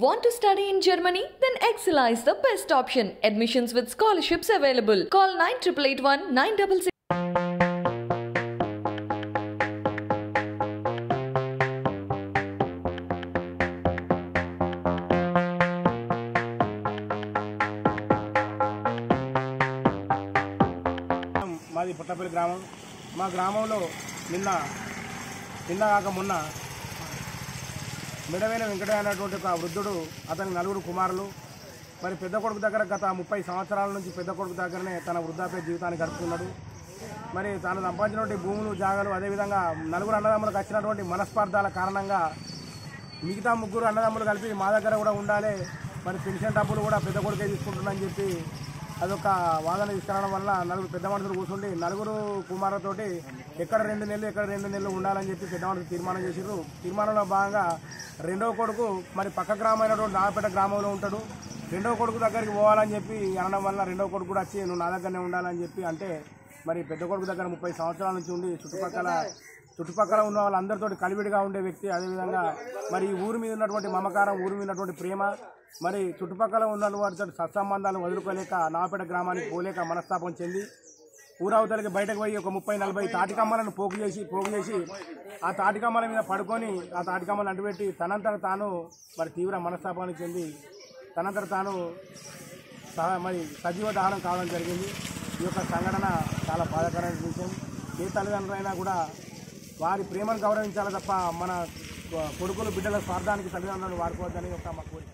Want to study in Germany? Then Excella is the best option. Admissions with scholarships available. Call 9881 966. మాది పుట్టపల్లి గ్రామం. మా గ్రామంలో నిన్న కాక మొన్న మెడవేల వెంకటయ్య అనేటువంటి ఒక వృద్ధుడు, అతని నలుగురు కుమారులు, మరి పెద్ద కొడుకు దగ్గర గత 30 సంవత్సరాల నుంచి పెద్ద కొడుకు దగ్గరనే తన వృద్ధాప్య జీవితాన్ని గడుపుతున్నాడు. మరి తాను సంపాదించినటువంటి భూములు, జాగాలు, అదేవిధంగా నలుగురు అన్నదమ్ములకు వచ్చినటువంటి మనస్పార్థాల కారణంగా మిగతా ముగ్గురు అన్నదమ్ములు కలిపి మా దగ్గర కూడా ఉండాలి, మరి పెన్షన్ డబ్బులు కూడా పెద్ద కొడుకే తీసుకుంటున్నారని చెప్పి అదొక వాదన తీసుకురావడం వల్ల నలుగురు పెద్ద మనుషులు కూర్చుండి నలుగురు కుమారులతోటి ఎక్కడ 2 నెలలు ఉండాలని చెప్పి పెద్ద మనుషులు తీర్మానం చేశారు. తీర్మానంలో భాగంగా రెండవ కొడుకు మరి పక్క గ్రామైనటువంటి నాగపేట గ్రామంలో ఉంటాడు. రెండవ కొడుకు దగ్గరికి పోవాలని చెప్పి అనడం వల్ల రెండవ కొడుకు కూడా వచ్చి నువ్వు నా దగ్గరనే ఉండాలని చెప్పి అంటే, మరి పెద్ద కొడుకు దగ్గర 30 సంవత్సరాల నుంచి ఉండి చుట్టుపక్కల ఉన్న వాళ్ళందరితో కలివిడిగా ఉండే వ్యక్తి. అదేవిధంగా మరి ఈ ఊరి మీద ఉన్నటువంటి మమకారం, ఊరి మీద ఉన్నటువంటి ప్రేమ, మరి చుట్టుపక్కల ఉన్న వారితో సత్సంబంధాలు వదులుకోలేక నాగపేట గ్రామానికి పోలేక మనస్తాపం చెంది ఊరవతలకి బయటకు పోయి ఒక 30-40 తాటికమ్మలను పోగు చేసి ఆ తాటికమ్మల మీద పడుకొని ఆ తాటికమ్మలను అడ్డుపెట్టి తనంతట తాను మరి తీవ్ర మనస్తాపానికి చెంది తనంతట తాను మరి సజీవ దహనం కావడం జరిగింది. ఈ యొక్క సంఘటన చాలా బాధాకరమైన విషయం. ఏ తల్లిదండ్రులైనా కూడా వారి ప్రేమను గౌరవించాలి తప్ప మన కొడుకులు బిడ్డల స్వార్థానికి తల్లిదండ్రులను వాడుకోవద్దని ఒక మా కోరిక.